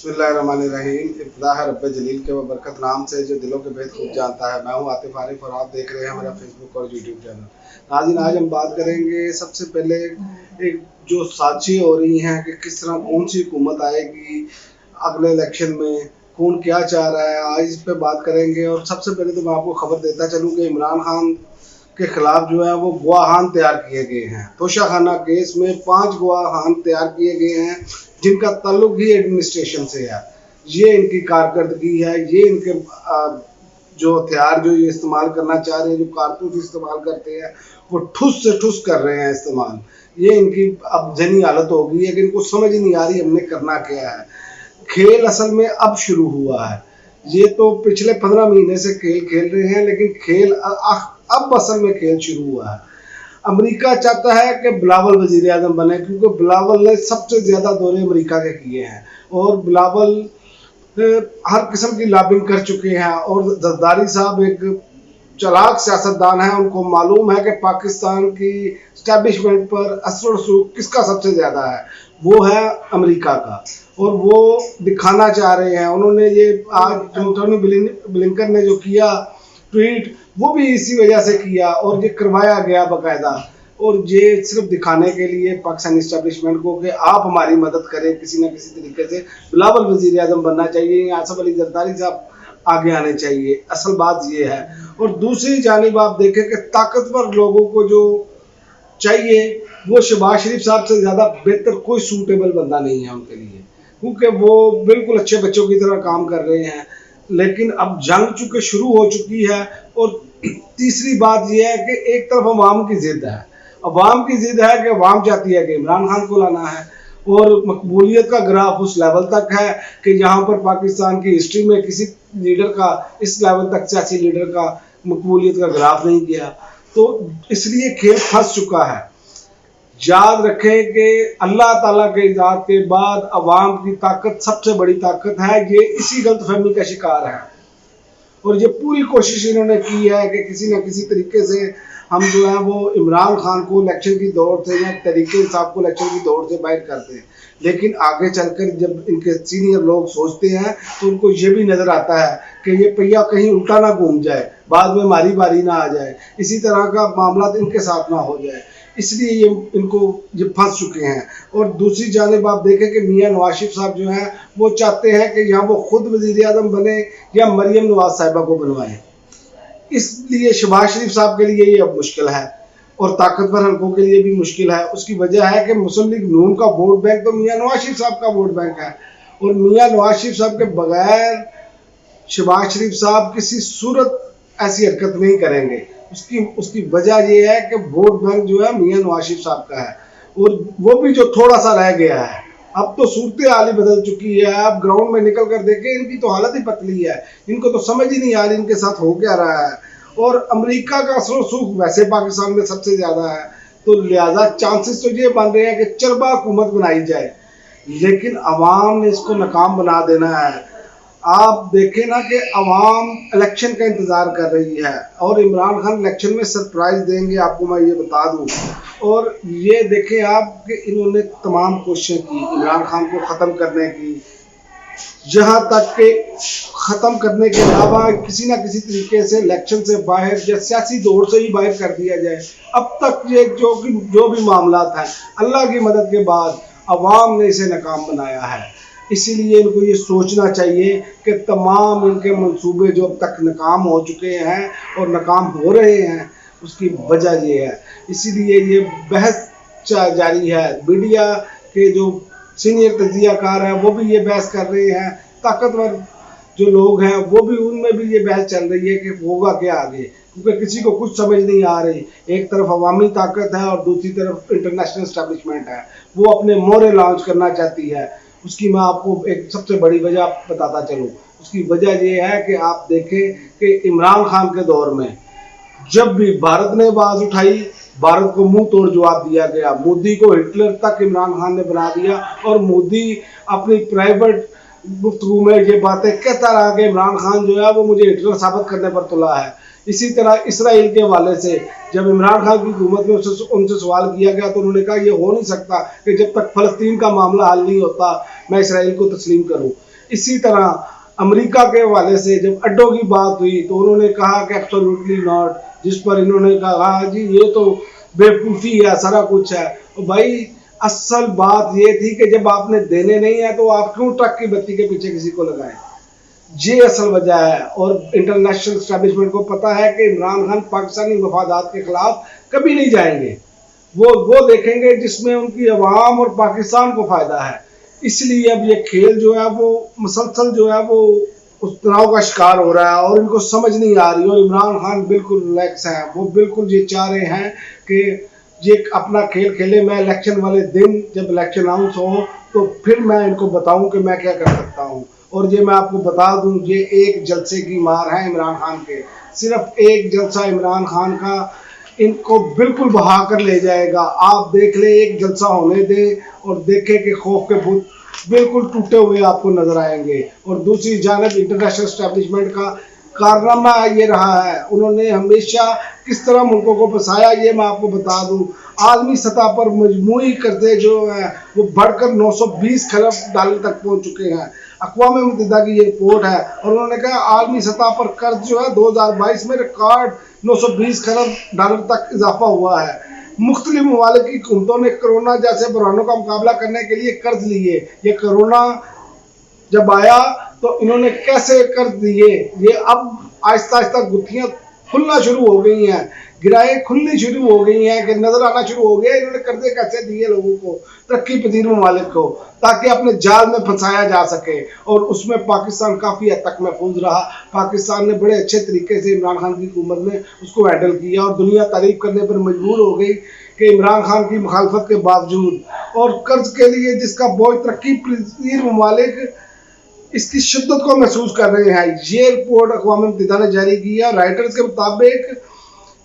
बिस्मिल्लाहिर्रहमानिर्रहीम। इब्तिदा है रब्बे जलील के बरकत नाम से जो दिलों के भेद खूब जानता है। मैं हूँ आतिफ आरिफ और आप देख रहे हैं मेरा फेसबुक और यूट्यूब चैनल। नाज़रीन, आज हम बात करेंगे सबसे पहले एक जो साजिशें हो रही हैं कि किस तरह कौन सी हुकूमत आएगी अगले इलेक्शन में, कौन क्या चाह रहा है, आज इस पर बात करेंगे। और सबसे पहले तो मैं आपको खबर देता चलूँ कि इमरान खान के खिलाफ जो है वो गवाहान तैयार किए गए हैं। तोशाखाना केस में 5 गवाहान तैयार किए गए हैं जिनका ताल्लुक ही एडमिनिस्ट्रेशन से है। ये इनकी कारकर्दगी है, ये इनके जो हथियार जो ये इस्तेमाल करना चाह रहे हैं, जो कारतूस इस्तेमाल करते हैं, वो ठुस से ठुस कर रहे हैं इस्तेमाल। ये इनकी अब जनी हालत हो गई है कि इनको समझ ही नहीं आ रही हमने करना क्या है। खेल असल में अब शुरू हुआ है। ये तो पिछले 15 महीने से खेल खेल रहे हैं, लेकिन खेल अब असल में खेल शुरू हुआ है। अमेरिका चाहता है कि बिलावल वजीर आज़म बने, क्योंकि बिलावल ने सबसे ज़्यादा दौरे अमेरिका के किए हैं और बिलावल हर किस्म की लॉबिंग कर चुके हैं। और जरदारी साहब एक चालाक सियासतदान है, उनको मालूम है कि पाकिस्तान की इस्टेब्लिशमेंट पर असर रसूख किसका सबसे ज़्यादा है, वो है अमेरिका का। और वो दिखाना चाह रहे हैं। उन्होंने ये आज एंटोनी ब्लिंकन ने जो किया ट्वीट, वो भी इसी वजह से किया और ये करवाया गया बाकायदा। और ये सिर्फ दिखाने के लिए पाकिस्तानी इस्टेब्लिशमेंट को कि आप हमारी मदद करें किसी न किसी तरीके से। बिलावल वजीर आज़म बनना चाहिए, आसफ अली जरदारी साहब आगे आने चाहिए। असल बात ये है। और दूसरी जानिब आप देखें कि ताकतवर लोगों को जो चाहिए वो शहबाज शरीफ साहब से ज़्यादा बेहतर कोई सूटेबल बंदा नहीं है उनके लिए, क्योंकि वो बिल्कुल अच्छे बच्चों की तरह काम कर रहे हैं। लेकिन अब जंग चूँकि शुरू हो चुकी है। और तीसरी बात यह है कि एक तरफ अवाम की जिद है, अवाम की जिद है कि अवाम चाहती है कि इमरान खान को लाना है। और मकबूलियत का ग्राफ उस लेवल तक है कि जहाँ पर पाकिस्तान की हिस्ट्री में किसी लीडर का इस लेवल तक सियासी लीडर का मकबूलियत का ग्राफ नहीं गया। तो इसलिए खेल फंस चुका है। याद रखें कि अल्लाह ताला के इजाज़त के बाद अवाम की ताकत सबसे बड़ी ताकत है। ये इसी गलतफहमी का शिकार है और ये पूरी कोशिश इन्होंने की है कि किसी न किसी तरीके से हम जो है वो इमरान खान को इलेक्शन की दौड़ से या तरीके इंसाफ को इलेक्शन की दौड़ से बाहर करते हैं। लेकिन आगे चलकर जब इनके सीनियर लोग सोचते हैं तो उनको ये भी नज़र आता है कि ये पहिया कहीं उल्टा ना घूम जाए, बाद में हमारी बारी ना आ जाए, इसी तरह का मामला इनके साथ ना हो जाए। इसलिए ये फंस चुके हैं। और दूसरी जानिब आप देखें कि मियां नवाज शरीफ साहब जो हैं वो चाहते हैं कि यहाँ वो खुद वज़ीर आज़म बने या मरियम नवाज साहिबा को बनवाएं। इसलिए शहबाज शरीफ साहब के लिए ये अब मुश्किल है और ताकतवर हल्कों के लिए भी मुश्किल है। उसकी वजह है कि मुस्लिम लीग नून का वोट बैंक तो मियां नवाज शरीफ साहब का वोट बैंक है और मियां नवाज शरीफ साहब के बगैर शहबाज शरीफ साहब किसी सूरत ऐसी हरकत नहीं करेंगे। उसकी वजह यह है कि वोट बैंक जो है मियां नवाज शरीफ साहब का है और वो भी जो थोड़ा सा रह गया है। अब तो सूरत हाल ही बदल चुकी है। अब ग्राउंड में निकल कर देखें, इनकी तो हालत ही पतली है, इनको तो समझ ही नहीं आ रही इनके साथ हो क्या रहा है। और अमेरिका का असर रसूख वैसे पाकिस्तान में सबसे ज़्यादा है, तो लिहाजा चांसेस तो ये बन रहे हैं कि चरबा हुकूमत बनाई जाए, लेकिन अवाम ने इसको नाकाम बना देना है। आप देखें ना कि अवाम इलेक्शन का इंतज़ार कर रही है और इमरान खान इलेक्शन में सरप्राइज़ देंगे, आपको मैं ये बता दूं। और ये देखें आप कि इन्होंने तमाम कोशिशें की इमरान खान को ख़त्म करने की, जहाँ तक कि ख़त्म करने के अलावा किसी ना किसी तरीके से इलेक्शन से बाहर या सियासी दौर से ही बाहर कर दिया जाए। अब तक ये जो भी मामला हैं, अल्लाह की मदद के बाद अवाम ने इसे नाकाम बनाया है। इसीलिए इनको ये सोचना चाहिए कि तमाम इनके मंसूबे जो अब तक नाकाम हो चुके हैं और नाकाम हो रहे हैं, उसकी वजह ये है। इसीलिए ये बहस जारी है। मीडिया के जो सीनियर तज्जियाकार हैं वो भी ये बहस कर रहे हैं, ताकतवर जो लोग हैं वो भी, उनमें भी ये बहस चल रही है कि होगा क्या आगे, क्योंकि किसी को कुछ समझ नहीं आ रही। एक तरफ अवामी ताकत है और दूसरी तरफ इंटरनेशनल एस्टेब्लिशमेंट है, वो अपने मोहरे लॉन्च करना चाहती है। उसकी मैं आपको एक सबसे बड़ी वजह बताता चलूँ। उसकी वजह ये है कि आप देखें कि इमरान खान के दौर में जब भी भारत ने आवाज़ उठाई, भारत को मुंह तोड़ जवाब दिया गया। मोदी को हिटलर तक इमरान खान ने बना दिया और मोदी अपनी प्राइवेट गुफ्तगू में ये बातें कहता रहा कि इमरान खान जो है वो मुझे हिटलर साबित करने पर तुला है। इसी तरह इसराइल के हवाले से जब इमरान खान की हुकूमत में उनसे सवाल किया गया तो उन्होंने कहा ये हो नहीं सकता कि जब तक फ़लस्तीन का मामला हल नहीं होता मैं इसराइल को तस्लीम करूँ। इसी तरह अमेरिका के हवाले से जब अड्डों की बात हुई तो उन्होंने कहा कि एब्सोल्युटली नॉट, जिस पर इन्होंने कहा जी ये तो बेवकूफ़ी है, सारा कुछ है। तो भाई असल बात ये थी कि जब आपने देने नहीं है तो आप क्यों ट्रक की बत्ती के पीछे किसी को लगाएं, ये असल वजह है। और इंटरनेशनल एस्टैब्लिशमेंट को पता है कि इमरान खान पाकिस्तानी मफादात के खिलाफ कभी नहीं जाएंगे, वो देखेंगे जिसमें उनकी अवाम और पाकिस्तान को फ़ायदा है। इसलिए अब ये खेल जो है वो मुसलसल जो है वो उस तनाव का शिकार हो रहा है और इनको समझ नहीं आ रही। और इमरान खान बिल्कुल रिलैक्स है, वो बिल्कुल ये चाह रहे हैं कि ये अपना खेल खेले। मैं इलेक्शन वाले दिन जब इलेक्शन अनाउंस हो तो फिर मैं इनको बताऊं कि मैं क्या कर सकता हूं। और ये मैं आपको बता दूं, ये एक जलसे की मार है इमरान खान के, सिर्फ एक जलसा इमरान खान का इनको बिल्कुल बहा कर ले जाएगा। आप देख ले, एक जलसा होने दे और देखे कि खौफ के भूत बिल्कुल टूटे हुए आपको नजर आएंगे। और दूसरी जानब इंटरनेशनल एस्टैब्लिशमेंट का कारनामा ये रहा है, उन्होंने हमेशा किस तरह मुल्कों को फंसाया ये मैं आपको बता दूं। आलमी सतह पर मजमूई कर्जे जो है वो बढ़कर 920 खरब डॉलर तक पहुंच चुके हैं। अक़वाम मुत्तहिदा की ये रिपोर्ट है और उन्होंने कहा आलमी सतह पर कर्ज जो है 2022 में रिकॉर्ड 920 खरब डॉलर तक इजाफा हुआ है। मुख्तलिफ ममालिक की हुकूमतों ने कोरोना जैसे बहरानों का मुकाबला करने के लिए कर्ज लिए। ये कोरोना जब आया तो इन्होंने कैसे कर्ज दिए, ये अब आहिस्ता आहिस्ता गुत्थियां खुलना शुरू हो गई हैं, गिराएं खुलनी शुरू हो गई हैं कि नजर आना शुरू हो गया इन्होंने कर्जे कैसे दिए लोगों को, तरक्की पजीर ममालिक को, ताकि अपने जाल में फंसाया जा सके। और उसमें पाकिस्तान काफ़ी हद तक महफूज रहा। पाकिस्तान ने बड़े अच्छे तरीके से इमरान खान की हुकूमत में उसको हैंडल किया और दुनिया तारीफ करने पर मजबूर हो गई कि इमरान खान की मुखालफत के बावजूद और कर्ज के लिए जिसका बोझ तरक्की पजीर ममालिक इसकी शिद्दत को महसूस कर रहे हैं। ये रिपोर्ट अक़वाम मुत्तहिदा ने जारी की है। राइटर्स के मुताबिक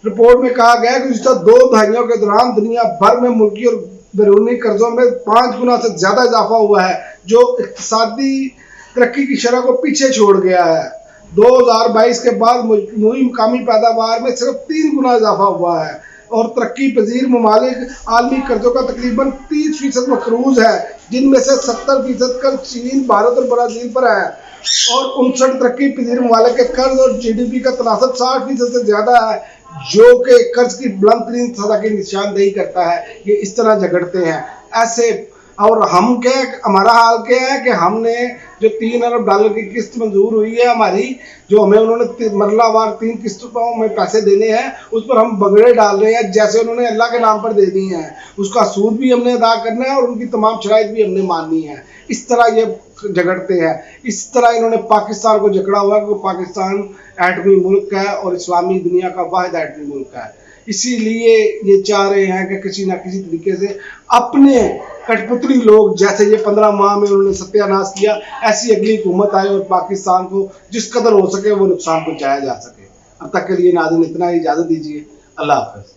रिपोर्ट में कहा गया कि पिछले 2 दहाइयों के दौरान दुनिया भर में मुल्की और बैरूनी कर्जों में 5 गुना से ज़्यादा इजाफा हुआ है, जो इक़्तिसादी तरक्की की शरह को पीछे छोड़ गया है। 2022 के बाद मजमूई मकामी पैदावार में सिर्फ 3 गुना इजाफा हुआ है और तरक्की पजीर ममालिक आलमी कर्जों का तकरीबन 30% मकरूज है, जिनमें से 70% कर्ज चीन, भारत और ब्राज़ील पर है और 59 तरक्की पजीर ममालिक के कर्ज और GDP का तनासब 60% से ज़्यादा है, जो कि कर्ज की बुलंद तरीन सतह की निशानदेही करता है। ये इस तरह झगड़ते हैं ऐसे। और हम क्या, हमारा हाल क्या है कि हमने जो 3 अरब डॉलर की किस्त मंजूर हुई है हमारी, जो हमें उन्होंने मरलावार 3 किस्तों में पैसे देने हैं, उस पर हम बगड़े डाल रहे हैं जैसे उन्होंने अल्लाह के नाम पर दे दी हैं। उसका सूद भी हमने अदा करना है और उनकी तमाम शराइत भी हमने माननी है। इस तरह ये झगड़ते हैं। इस तरह इन्होंने पाकिस्तान को जकड़ा हुआ है कि पाकिस्तान एटमी मुल्क है और इस्लामी दुनिया का वाहिद एटमी मुल्क है। इसीलिए ये चाह रहे हैं कि किसी न किसी तरीके से अपने कठपुतली लोग, जैसे ये 15 माह में उन्होंने सत्यानाश किया, ऐसी अगली हुकूमत आए और पाकिस्तान को जिस कदर हो सके वो नुकसान पहुँचाया जा सके। अब तक के लिए नाज़रीन इतना ही, इजाज़त दीजिए। अल्लाह हाफ़िज़।